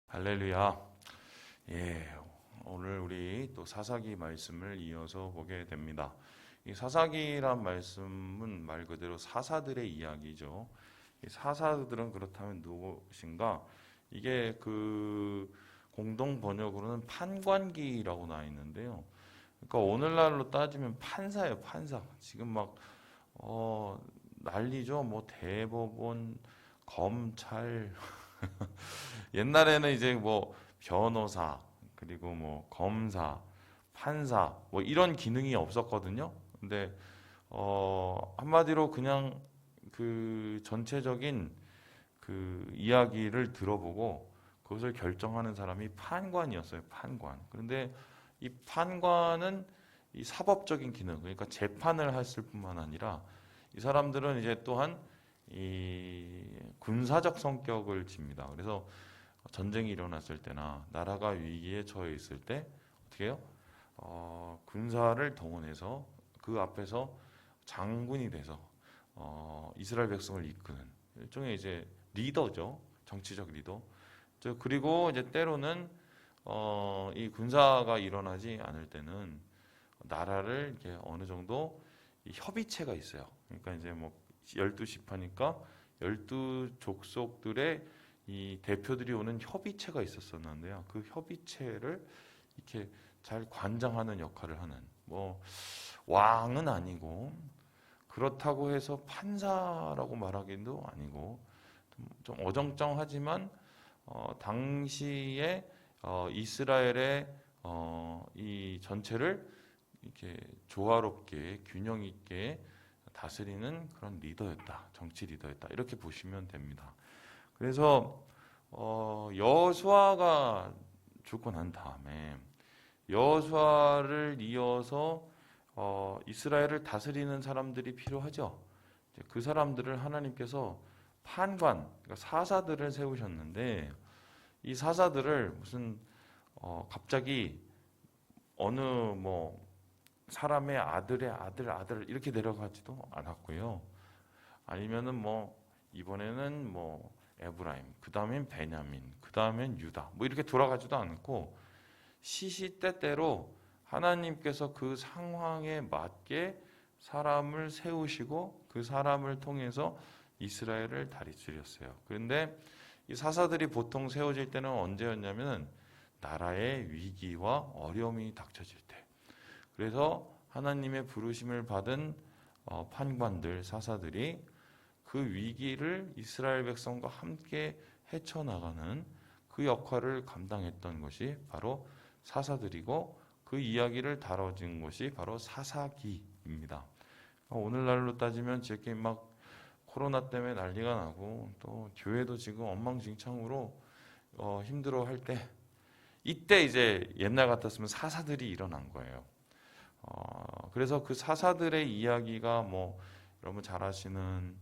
할렐루야. 예, 오늘 우리 또 사사기 말씀을 이어서 보게 됩니다. 이 사사기란 말씀은 말 그대로 사사들의 이야기죠. 이 사사들은 그렇다면 누구신가? 이게 그 공동 번역으로는 판관기라고 나와 있는데요. 그러니까 오늘날로 따지면 판사예요, 판사. 지금 막 난리죠. 뭐 대법원, 검찰. 옛날에는 이제 뭐 변호사, 그리고 뭐 검사, 판사, 뭐 이런 기능이 없었거든요. 근데 한마디로 그냥 그 전체적인 그 이야기를 들어보고 그것을 결정하는 사람이 판관이었어요. 판관. 그런데 이 판관은 이 사법적인 기능, 그러니까 재판을 했을 뿐만 아니라 이 사람들은 이제 또한 이 군사적 성격을 띱니다. 그래서 전쟁이 일어났을 때나 나라가 위기에 처해 있을 때 어떻게 해요? 군사를 동원해서 그 앞에서 장군이 돼서 이스라엘 백성을 이끄는 일종의 이제 리더죠. 정치적 리더. 그리고 이제 때로는 이 군사가 일어나지 않을 때는 나라를 이렇게 어느 정도 이 협의체가 있어요. 그러니까 이제 뭐 12지파니까 12족속들의 이 대표들이 오는 협의체가 있었었는데요. 그 협의체를 이렇게 잘 관장하는 역할을 하는, 뭐 왕은 아니고 그렇다고 해서 판사라고 말하기도 아니고 좀 어정쩡하지만 당시에 이스라엘의 이 전체를 이렇게 조화롭게 균형 있게 다스리는 그런 리더였다. 정치 리더였다. 이렇게 보시면 됩니다. 그래서 여호수아가 죽고 난 다음에 여호수아를 이어서 이스라엘을 다스리는 사람들이 필요하죠. 그 사람들을 하나님께서 판관, 그러니까 사사들을 세우셨는데 이 사사들을 무슨 갑자기 어느 뭐 사람의 아들의 아들 이렇게 내려가지도 않았고요. 아니면은 뭐 이번에는 뭐 에브라임, 그 다음엔 베냐민, 그 다음엔 유다, 뭐 이렇게 돌아가지도 않고 시시때때로 하나님께서 그 상황에 맞게 사람을 세우시고 그 사람을 통해서 이스라엘을 다스렸어요. 그런데 이 사사들이 보통 세워질 때는 언제였냐면 나라의 위기와 어려움이 닥쳐질 때. 그래서 하나님의 부르심을 받은 판관들, 사사들이 그 위기를 이스라엘 백성과 함께 헤쳐나가는 그 역할을 감당했던 것이 바로 사사들이고 그 이야기를 다뤄진 것이 바로 사사기입니다. 오늘날로 따지면 이렇게 막 코로나 때문에 난리가 나고 또 교회도 지금 엉망진창으로 힘들어할 때 이때 이제 옛날 같았으면 사사들이 일어난 거예요. 그래서 그 사사들의 이야기가 뭐 여러분 잘 아시는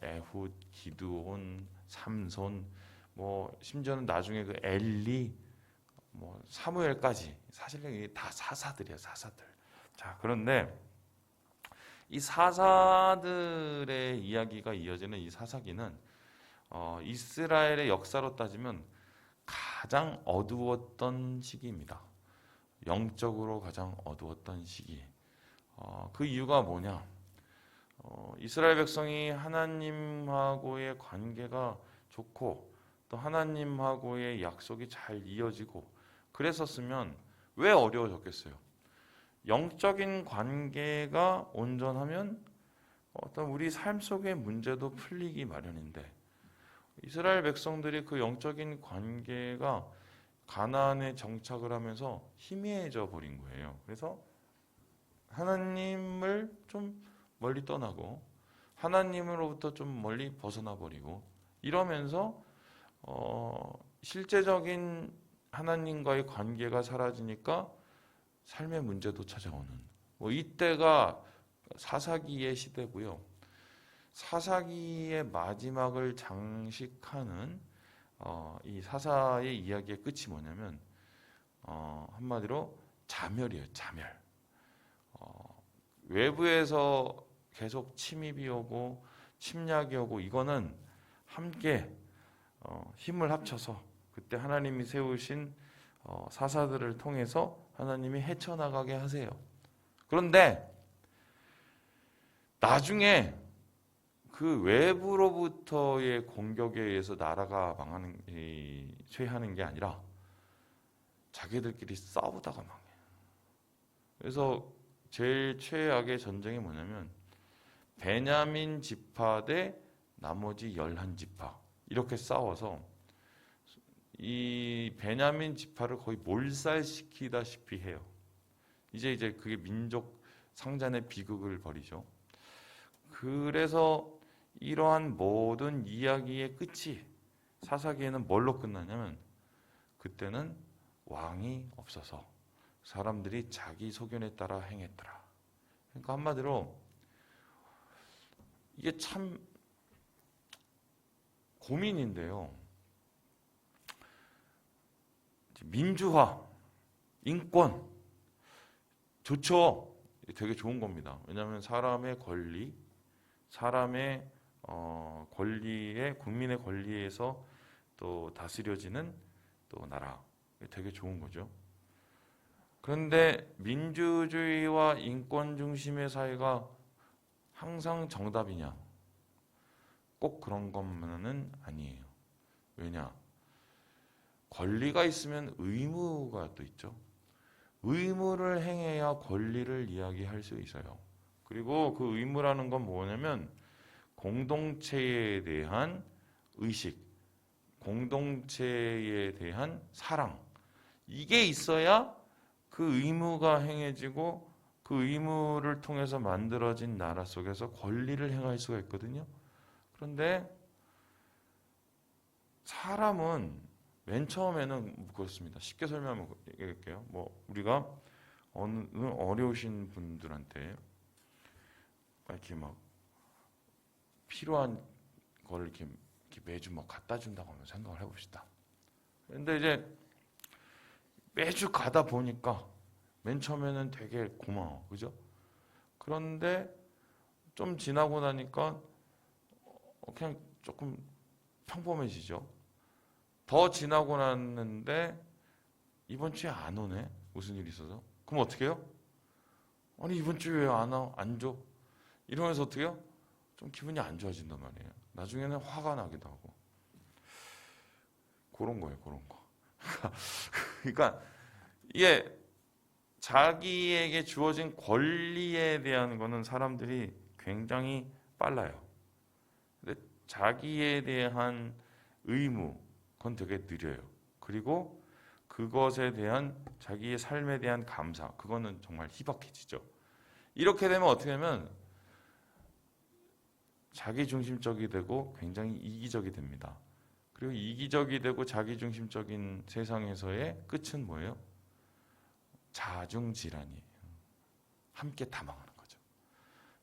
에훗, 기드온, 삼손, 뭐 심지어는 나중에 그 엘리, 뭐 사무엘까지 사실은 이게 다 사사들이에요, 사사들. 자, 그런데 이 사사들의 이야기가 이어지는 이 사사기는 이스라엘의 역사로 따지면 가장 어두웠던 시기입니다. 영적으로 가장 어두웠던 시기. 그 이유가 뭐냐? 이스라엘 백성이 하나님하고의 관계가 좋고 또 하나님하고의 약속이 잘 이어지고 그랬었으면 왜 어려워졌겠어요? 영적인 관계가 온전하면 어떤 우리 삶 속의 문제도 풀리기 마련인데 이스라엘 백성들이 그 영적인 관계가 가나안에 정착을 하면서 희미해져 버린 거예요. 그래서 하나님을 좀 멀리 떠나고 하나님으로부터 좀 멀리 벗어나 버리고 이러면서 실제적인 하나님과의 관계가 사라지니까 삶의 문제도 찾아오는 뭐 이때가 사사기의 시대고요. 사사기의 마지막을 장식하는 이 사사의 이야기의 끝이 뭐냐면 한마디로 자멸이에요. 자멸. 외부에서 계속 침입이 오고 침략이 오고 이거는 함께 힘을 합쳐서 그때 하나님이 세우신 사사들을 통해서 하나님이 헤쳐나가게 하세요. 그런데 나중에 그 외부로부터의 공격에 의해서 나라가 쇠하는 게 아니라 자기들끼리 싸우다가 망해요. 그래서 제일 최악의 전쟁이 뭐냐면 베냐민 지파 대 나머지 11지파 이렇게 싸워서 이 베냐민 지파를 거의 몰살시키다시피 해요. 이제 그게 민족 상잔의 비극을 벌이죠. 그래서 이러한 모든 이야기의 끝이 사사기에는 뭘로 끝나냐면 그때는 왕이 없어서 사람들이 자기 소견에 따라 행했더라. 그러니까 한마디로 이게 참 고민인데요. 민주화, 인권 좋죠. 되게 좋은 겁니다. 왜냐하면 사람의 권리, 사람의 권리에 국민의 권리에서 또 다스려지는 또 나라, 되게 좋은 거죠. 그런데 민주주의와 인권 중심의 사회가 항상 정답이냐? 꼭 그런 것만은 아니에요. 왜냐? 권리가 있으면 의무가 또 있죠. 의무를 행해야 권리를 이야기할 수 있어요. 그리고 그 의무라는 건 뭐냐면 공동체에 대한 의식, 공동체에 대한 사랑, 이게 있어야 그 의무가 행해지고 그 의무를 통해서 만들어진 나라 속에서 권리를 행할 수가 있거든요. 그런데 사람은 맨 처음에는 그렇습니다. 쉽게 설명하면 얘기할게요. 우리가 어느 어려우신 분들한테 이렇게 막 필요한 거를 이렇게 매주 막 갖다 준다고 하면 생각을 해봅시다. 근데 이제 매주 가다 보니까 맨 처음에는 되게 고마워, 그죠? 그런데 좀 지나고 나니까 그냥 조금 평범해지죠. 더 지나고 났는데 이번 주에 안 오네, 무슨 일이 있어서. 그럼 어떻게 해요? 아니 이번 주에 왜 안 와? 안 줘? 이러면서 어떻게 해요? 좀 기분이 안 좋아진단 말이에요. 나중에는 화가 나기도 하고. 그런 거예요, 그런 거. 그러니까 이게 자기에게 주어진 권리에 대한 거는 사람들이 굉장히 빨라요. 근데 자기에 대한 의무, 그건 되게 느려요. 그리고 그것에 대한 자기의 삶에 대한 감사, 그거는 정말 희박해지죠. 이렇게 되면 어떻게 되면 자기중심적이 되고 굉장히 이기적이 됩니다. 그리고 이기적이 되고 자기중심적인 세상에서의 끝은 뭐예요? 자중질환이에요. 함께 다 망하는 거죠.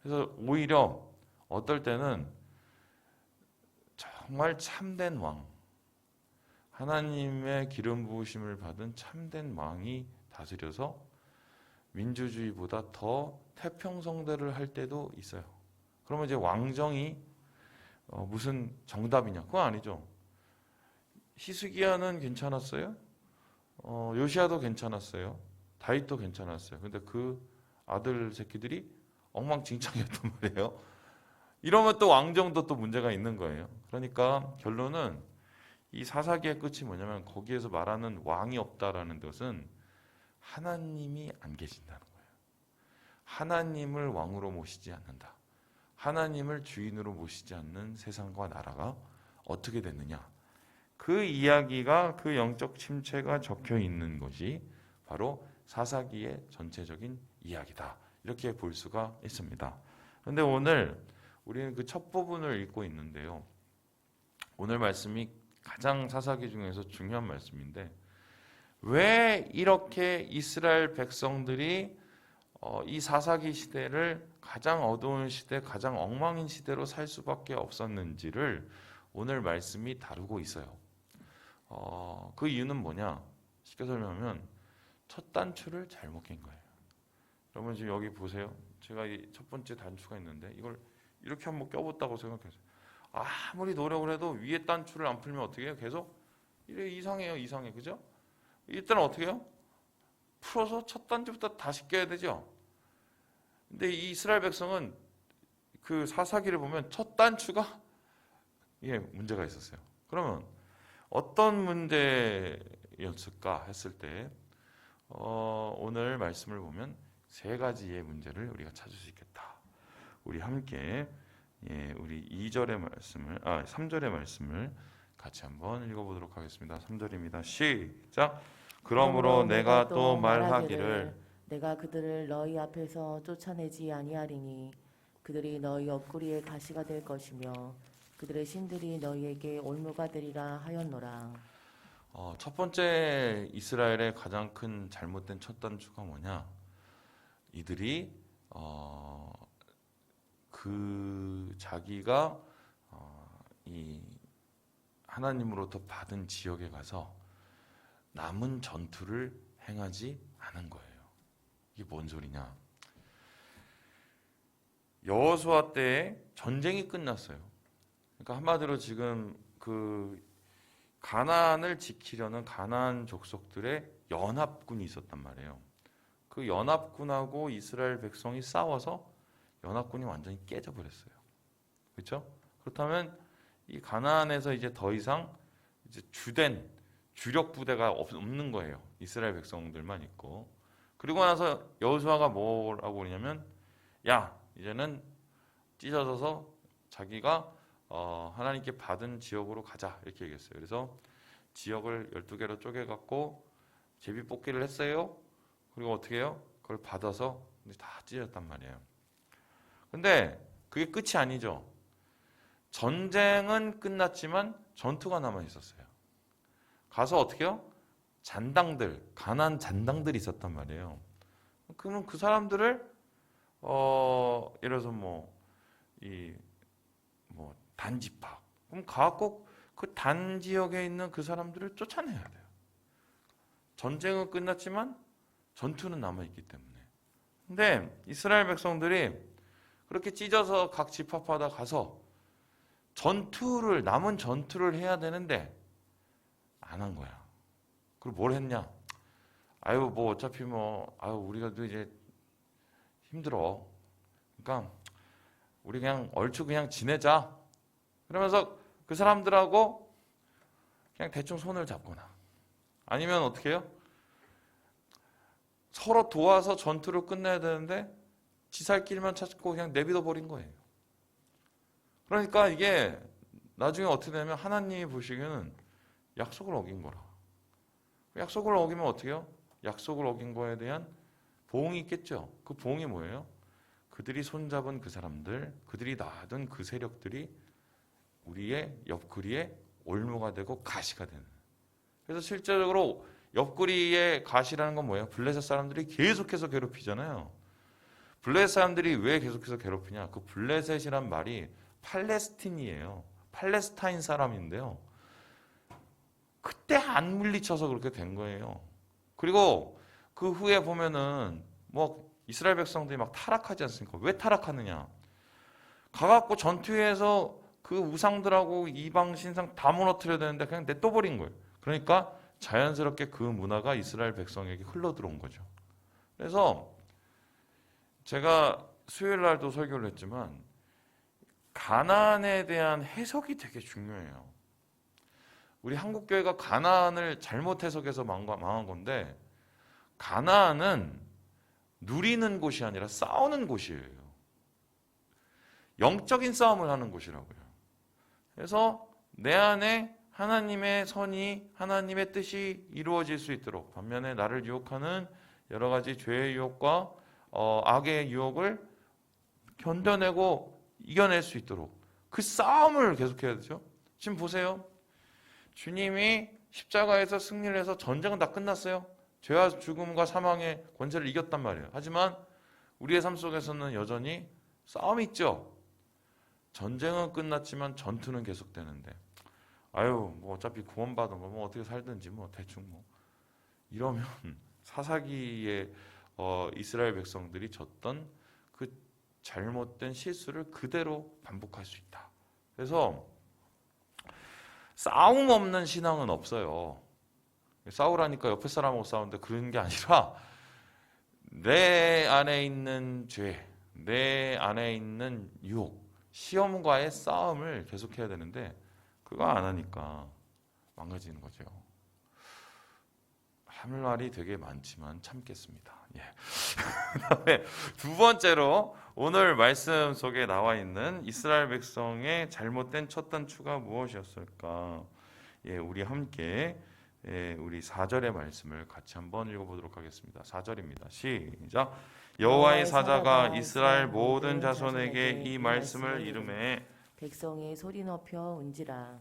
그래서 오히려 어떨 때는 정말 참된 왕, 하나님의 기름 부으심을 받은 참된 왕이 다스려서 민주주의보다 더 태평성대를 할 때도 있어요. 그러면 이제 왕정이 무슨 정답이냐? 그건 아니죠. 히스기야는 괜찮았어요. 요시야도 괜찮았어요. 다윗도 괜찮았어요. 근데 그 아들 새끼들이 엉망진창이었단 말이에요. 이러면 또 왕정도 또 문제가 있는 거예요. 그러니까 결론은 이 사사기의 끝이 뭐냐면 거기에서 말하는 왕이 없다라는 것은 하나님이 안 계신다는 거예요. 하나님을 왕으로 모시지 않는다. 하나님을 주인으로 모시지 않는 세상과 나라가 어떻게 됐느냐. 그 이야기가, 그 영적 침체가 적혀 있는 것이 바로 사사기의 전체적인 이야기다. 이렇게 볼 수가 있습니다. 그런데 오늘 우리는 그 첫 부분을 읽고 있는데요. 오늘 말씀이 가장 사사기 중에서 중요한 말씀인데 왜 이렇게 이스라엘 백성들이 이 사사기 시대를 가장 어두운 시대, 가장 엉망인 시대로 살 수밖에 없었는지를 오늘 말씀이 다루고 있어요. 그 이유는 뭐냐? 쉽게 설명하면 첫 단추를 잘못 낀 거예요. 여러분 지금 여기 보세요. 제가 이 첫 번째 단추가 있는데 이걸 이렇게 한번 껴봤다고 생각해서 아무리 노력을 해도 위에 단추를 안 풀면 어떻게 해요? 계속 이래 이상해요, 이상해, 그죠? 이때는 어떻게 해요? 풀어서 첫 단추부터 다시 껴야 되죠. 근데 이 이스라엘 백성은 그 사사기를 보면 첫 단추가 예, 문제가 있었어요. 그러면 어떤 문제였을까 했을 때 오늘 말씀을 보면 세 가지의 문제를 우리가 찾을 수 있겠다. 우리 함께 예, 우리 2절의 말씀을 3절의 말씀을 같이 한번 읽어보도록 하겠습니다. 3절입니다. 시작. 그러므로 내가 또 말하기를 내가 그들을 너희 앞에서 쫓아내지 아니하리니 그들이 너희 옆구리에 가시가 될 것이며 그들의 신들이 너희에게 올무가 되리라 하였노라. 첫 번째 이스라엘의 가장 큰 잘못된 첫 단추가 뭐냐? 이들이 그 자기가 이 하나님으로부터 받은 지역에 가서 남은 전투를 행하지 않은 거예요. 이게 뭔 소리냐? 여호수아 때에 전쟁이 끝났어요. 그러니까 한마디로 지금 그 가나안을 지키려는 가나안 족속들의 연합군이 있었단 말이에요. 그 연합군하고 이스라엘 백성이 싸워서 연합군이 완전히 깨져버렸어요. 그렇죠? 그렇다면 이 가나안에서 이제 더 이상 이제 주된 주력 부대가 없는 거예요. 이스라엘 백성들만 있고. 그리고 나서 여호수아가 뭐라고 그러냐면, 야, 이제는 찢어져서 자기가 하나님께 받은 지역으로 가자 이렇게 얘기했어요. 그래서 지역을 12개로 쪼개갖고 제비 뽑기를 했어요. 그리고 어떻게 해요? 그걸 받아서 다 찢었단 말이에요. 근데 그게 끝이 아니죠. 전쟁은 끝났지만 전투가 남아 있었어요. 가서 어떻게 해요? 잔당들, 가나안 잔당들이 있었단 말이에요. 그러면 그 사람들을 예를 들어서 단지파. 그럼 가꼭 그 단 지역에 있는 그 사람들을 쫓아내야 돼요. 전쟁은 끝났지만 전투는 남아 있기 때문에. 근데 이스라엘 백성들이 그렇게 찢어서 각 집합마다 가서 남은 전투를 해야 되는데 안 한 거야. 그리고 뭘 했냐? 어차피 우리가 또 이제 힘들어. 그러니까 우리 그냥 얼추 그냥 지내자. 그러면서 그 사람들하고 그냥 대충 손을 잡거나 아니면 어떻게 해요? 서로 도와서 전투를 끝내야 되는데 지 살 길만 찾고 그냥 내비둬 버린 거예요. 그러니까 이게 나중에 어떻게 되면 하나님이 보시기에는 약속을 어긴 거라. 약속을 어기면 어떻게 해요? 약속을 어긴 거에 대한 보응이 있겠죠. 그 보응이 뭐예요? 그들이 손잡은 그 사람들, 그들이 놔둔 그 세력들이 우리의 옆구리에 올무가 되고 가시가 되는. 그래서 실제적으로 옆구리에 가시라는 건 뭐예요? 블레셋 사람들이 계속해서 괴롭히잖아요. 블레셋 사람들이 왜 계속해서 괴롭히냐? 그 블레셋이란 말이 팔레스틴이에요. 팔레스타인 사람인데요. 그때 안 물리쳐서 그렇게 된 거예요. 그리고 그 후에 보면은 이스라엘 백성들이 막 타락하지 않습니까? 왜 타락하느냐? 가갖고 전투에서 그 우상들하고 이방 신상 다 무너뜨려야 되는데 그냥 냅둬버린 거예요. 그러니까 자연스럽게 그 문화가 이스라엘 백성에게 흘러 들어온 거죠. 그래서 제가 수요일 날도 설교를 했지만 가나안에 대한 해석이 되게 중요해요. 우리 한국교회가 가나안을 잘못 해석해서 망한 건데 가나안은 누리는 곳이 아니라 싸우는 곳이에요. 영적인 싸움을 하는 곳이라고요. 그래서 내 안에 하나님의 선이 하나님의 뜻이 이루어질 수 있도록 반면에 나를 유혹하는 여러 가지 죄의 유혹과 악의 유혹을 견뎌내고 이겨낼 수 있도록 그 싸움을 계속해야 되죠. 지금 보세요. 주님이 십자가에서 승리를 해서 전쟁은 다 끝났어요. 죄와 죽음과 사망의 권세를 이겼단 말이에요. 하지만 우리의 삶 속에서는 여전히 싸움이 있죠. 전쟁은 끝났지만 전투는 계속되는데 어차피 구원받은 거 어떻게 살든지 대충 이러면 사사기의 이스라엘 백성들이 졌던 그 잘못된 실수를 그대로 반복할 수 있다. 그래서 싸움 없는 신앙은 없어요. 싸우라니까 옆에 사람하고 싸우는데 그런 게 아니라 내 안에 있는 죄, 내 안에 있는 유혹, 시험과의 싸움을 계속해야 되는데 그거 안 하니까 망가지는 거죠. 할 말이 되게 많지만 참겠습니다. 예. 그다음에 두 번째로 오늘 말씀 속에 나와 있는 이스라엘 백성의 잘못된 첫 단추가 무엇이었을까? 예, 우리 함께 우리 4절의 말씀을 같이 한번 읽어보도록 하겠습니다. 4절입니다. 시작. 여호와의 사자가 이스라엘 모든 자손에게 이 말씀을 이르매 백성이 소리 높여 운지라.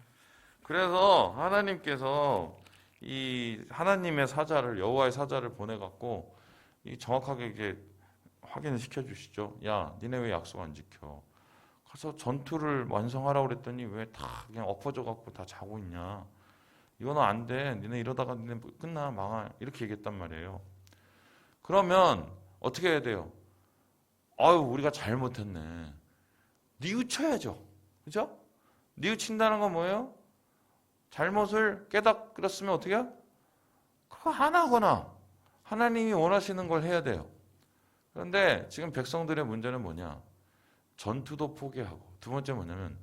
그래서 하나님께서 이 하나님의 사자를 여호와의 사자를 보내 갖고 정확하게 이게 확인을 시켜 주시죠. 야, 니네 왜 약속 안 지켜? 가서 전투를 완성하라고 그랬더니 왜 다 그냥 엎어져 갖고 다 자고 있냐? 이거는 안 돼. 니네 이러다가 니네 끝나 망할. 이렇게 얘기했단 말이에요. 그러면 어떻게 해야 돼요? 아유, 우리가 잘못했네. 뉘우쳐야죠. 그죠? 뉘우친다는 건 뭐예요? 잘못을 깨닫았으면 어떻게 해요? 그거 안 하거나 하나님이 원하시는 걸 해야 돼요. 그런데 지금 백성들의 문제는 뭐냐? 전투도 포기하고 두 번째 뭐냐면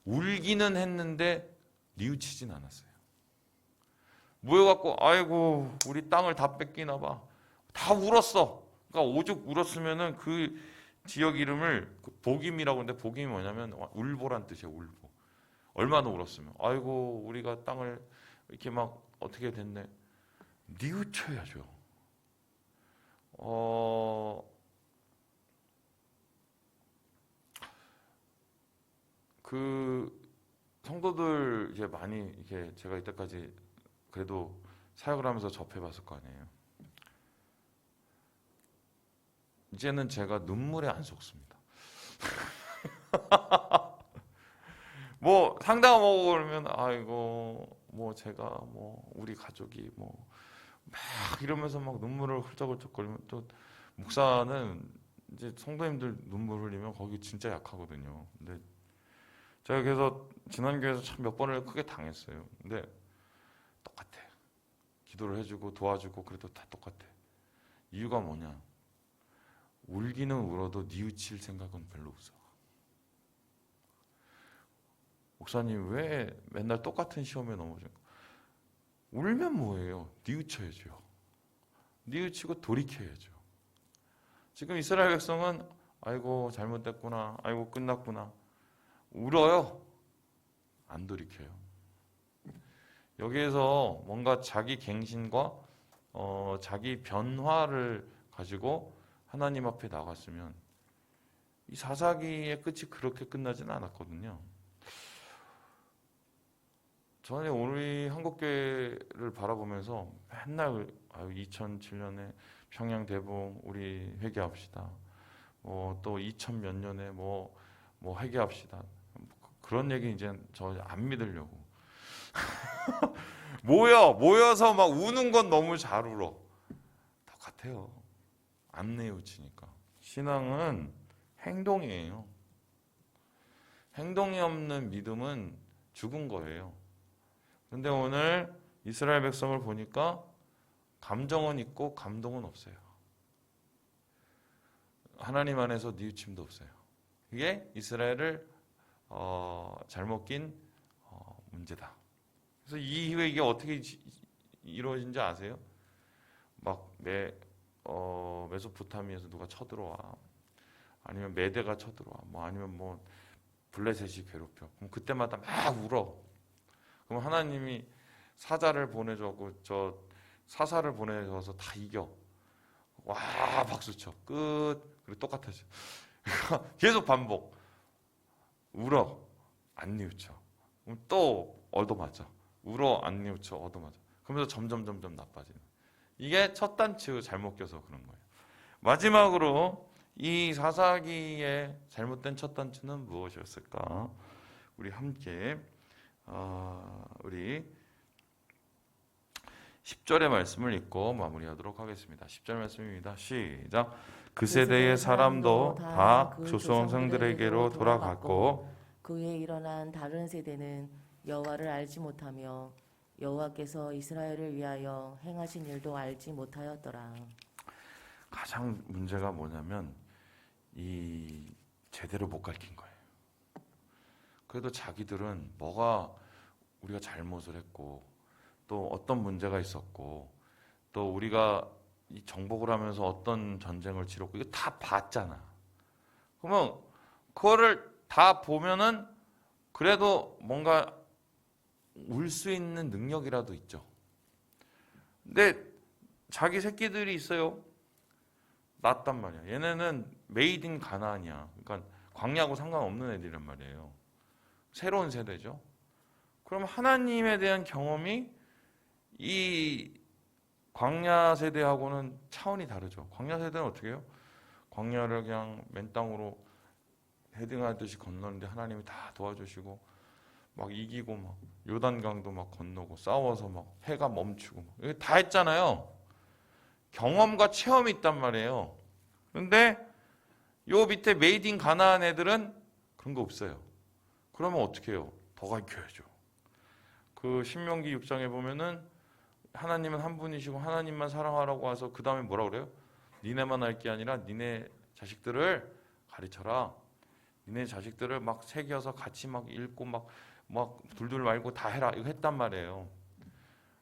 울기는 했는데 뉘우치진 않았어요. 모여갖고 아이고 우리 땅을 다 뺏기나 봐. 다 울었어. 그러니까 오죽 울었으면은 그 지역 이름을 복임이라고 하는데 복임이 뭐냐면 울보란 뜻이에요. 울보. 얼마나 울었으면 아이고 우리가 땅을 이렇게 막 어떻게 됐네. 뉘우쳐야죠. 그 성도들 이제 많이 이렇게 제가 이때까지 그래도 사역을 하면서 접해봤을 거 아니에요. 이제는 제가 눈물에 안 속습니다. 뭐 상담 오고 그러면 아이고 뭐 제가 뭐 우리 가족이 뭐 막 이러면서 막 눈물을 훌쩍훌쩍거리면 또 목사는 이제 성도님들 눈물 흘리면 거기 진짜 약하거든요. 근데 제가 그래서 지난 교회에서 참 몇 번을 크게 당했어요. 근데 똑같아. 기도를 해주고 도와주고 그래도 다 똑같아. 이유가 뭐냐? 울기는 울어도 뉘우칠 생각은 별로 없어. 목사님 왜 맨날 똑같은 시험에 넘어져요? 울면 뭐예요? 뉘우쳐야죠. 뉘우치고 돌이켜야죠. 지금 이스라엘 백성은 아이고 잘못됐구나. 아이고 끝났구나. 울어요. 안 돌이켜요. 여기에서 뭔가 자기 갱신과 자기 변화를 가지고 하나님 앞에 나갔으면 이 사사기의 끝이 그렇게 끝나지는 않았거든요. 저는 우리 한국교회를 바라보면서 맨날 2007년에 평양 대봉 우리 회개합시다. 뭐 또 2000 몇 년에 뭐 회개합시다. 그런 얘기 이제 저 안 믿으려고. 모여서 막 우는 건 너무 잘 울어. 똑같아요. 안 뉘우치니까. 신앙은 행동이에요. 행동이 없는 믿음은 죽은 거예요. 그런데 오늘 이스라엘 백성을 보니까 감정은 있고 감동은 없어요. 하나님 안에서 뉘우침도 없어요. 이게 이스라엘을 잘못 낀 문제다. 그래서 이 이후에 이게 어떻게 이루어진지 아세요? 막 메소포타미아에서 누가 쳐들어와, 아니면 메대가 쳐들어와, 뭐 아니면 뭐 블레셋이 괴롭혀. 그럼 그때마다 막 울어. 그럼 하나님이 사자를 보내주고 저 사사를 보내줘서 다 이겨. 와 박수쳐. 끝. 그리고 똑같아져. 계속 반복. 울어. 안 뉘우쳐. 그럼 또 얻어맞아. 울어. 안 뉘우쳐. 얻어맞아. 그러면서 점점 나빠지는. 이게 첫 단추 잘못 껴서 그런 거예요. 마지막으로 이 사사기의 잘못된 첫 단추는 무엇이었을까? 우리 함께 우리 10절의 말씀을 읽고 마무리하도록 하겠습니다. 10절 말씀입니다. 시작. 그 세대의 사람도 다 그 조상들에게로 돌아갔고 그에 일어난 다른 세대는 여호와를 알지 못하며 여호와께서 이스라엘을 위하여 행하신 일도 알지 못하였더라. 가장 문제가 뭐냐면 이 제대로 못 가르친 거예요. 그래도 자기들은 뭐가 우리가 잘못을 했고 또 어떤 문제가 있었고 또 우리가 이 정복을 하면서 어떤 전쟁을 치렀고 이거 다 봤잖아. 그러면 그거를 다 보면은 그래도 뭔가 울 수 있는 능력이라도 있죠. 근데 자기 새끼들이 있어요. 낳았단 말이야. 얘네는 메이드 인 가나안이야. 그러니까 광야하고 상관없는 애들이란 말이에요. 새로운 세대죠. 그럼 하나님에 대한 경험이 이 광야 세대하고는 차원이 다르죠. 광야 세대는 어떻게 해요? 광야를 그냥 맨 땅으로 헤딩하듯이 건너는데 하나님이 다 도와주시고 막 이기고 막 요단강도 막 건너고 싸워서 막 해가 멈추고 막 이거 다 했잖아요. 경험과 체험이 있단 말이에요. 근데 요 밑에 메이드 인 가나안 애들은 그런 거 없어요. 그러면 어떻게 해요? 더 가르쳐야죠. 그 신명기 6장에 보면은 하나님은 한 분이시고 하나님만 사랑하라고 와서 그 다음에 뭐라 그래요? 니네만 할 게 아니라 니네 자식들을 가르쳐라. 니네 자식들을 막 새겨서 같이 막 읽고 막 둘둘 말고 다 해라. 이거 했단 말이에요.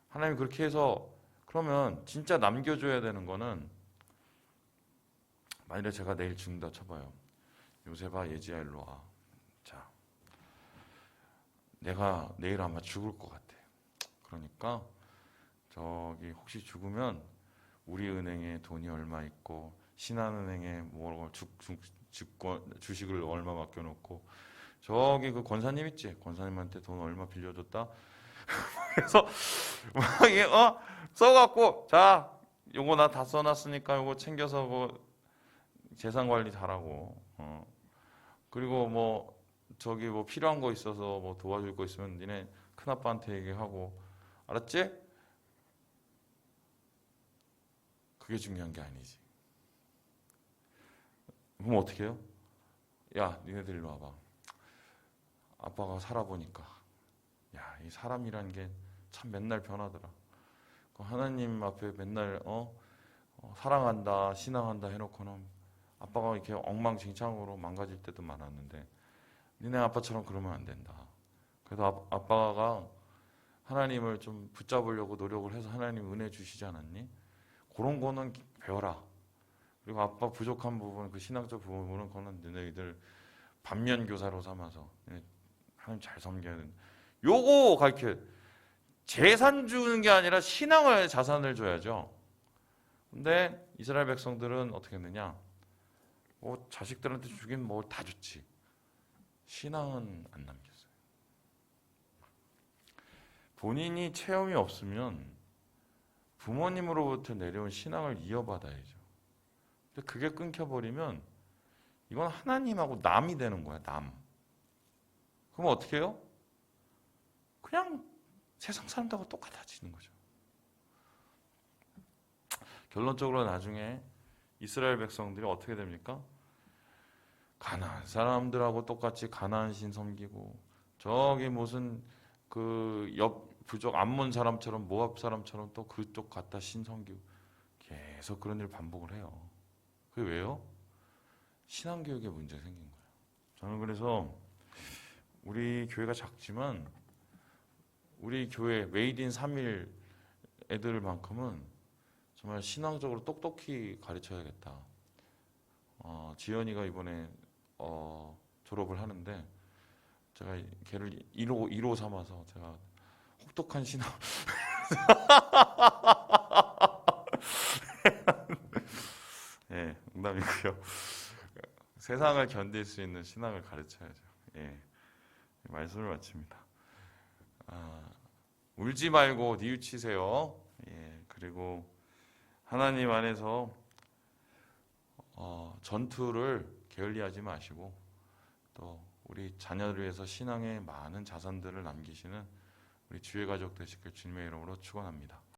하나님이 그렇게 해서 그러면 진짜 남겨줘야 되는 거는 만일에 제가 내일 죽는다 쳐봐요. 요셉아 예지야 일로 와. 자, 내가 내일 아마 죽을 것 같아. 그러니까 저기 혹시 죽으면 우리 은행에 돈이 얼마 있고 신한은행에 뭐 주식을 얼마 맡겨놓고 저기 그 권사님 있지? 권사님한테 돈 얼마 빌려줬다. 그래서 막 이게 써갖고 자 요거 나 다 써놨으니까 요거 챙겨서 뭐 재산 관리 잘하고 그리고 뭐 저기 뭐 필요한 거 있어서 뭐 도와줄 거 있으면 니네 큰아빠한테 얘기하고 알았지? 그게 중요한 게 아니지. 그럼 어떻게 해요? 야 니네들 일로 와봐. 아빠가 살아보니까 야 이 사람이란 게 참 맨날 변하더라. 하나님 앞에 맨날 사랑한다 신앙한다 해놓고는 아빠가 이렇게 엉망진창으로 망가질 때도 많았는데 니네 아빠처럼 그러면 안 된다. 그래서 아빠가 하나님을 좀 붙잡으려고 노력을 해서 하나님 은혜 주시지 않았니? 그런 거는 배워라. 그리고 아빠 부족한 부분, 그 신앙적 부분은 그거는 너희들 반면 교사로 삼아서 하나님 잘 섬겨야 된다. 요거 가르쳐. 재산 주는 게 아니라 신앙을 자산을 줘야죠. 근데 이스라엘 백성들은 어떻게 했느냐? 뭐 자식들한테 주긴 뭐 다 줬지. 신앙은 안 남겼어요. 본인이 체험이 없으면 부모님으로부터 내려온 신앙을 이어받아야죠. 근데 그게 끊겨버리면 이건 하나님하고 남이 되는 거야, 남. 그럼 어떻게 해요? 그냥 세상 사람들하고 똑같아지는 거죠. 결론적으로 나중에 이스라엘 백성들이 어떻게 됩니까? 가나안 사람들하고 똑같이 가나안 신 섬기고 저기 무슨 그 옆 부족 암몬 사람처럼 모압 사람처럼 또 그쪽 갖다 신 섬기고 계속 그런 일 반복을 해요. 그게 왜요? 신앙교육에 문제 생긴 거예요. 저는 그래서 우리 교회가 작지만 우리 교회 메이드 인 3일 애들만큼은 정말 신앙적으로 똑똑히 가르쳐야겠다. 지연이가 이번에 졸업을 하는데 제가 걔를 1호 삼아서 제가 혹독한 신앙 예, 농담이고요. 세상을 견딜 수 있는 신앙을 가르쳐야죠. 예, 말씀을 마칩니다. 울지 말고 뉘우치세요. 예, 그리고 하나님 안에서 전투를 게을리하지 마시고 또 우리 자녀를 위해서 신앙의 많은 자산들을 남기시는 우리 주의 가족 되시길 주님의 이름으로 축원합니다.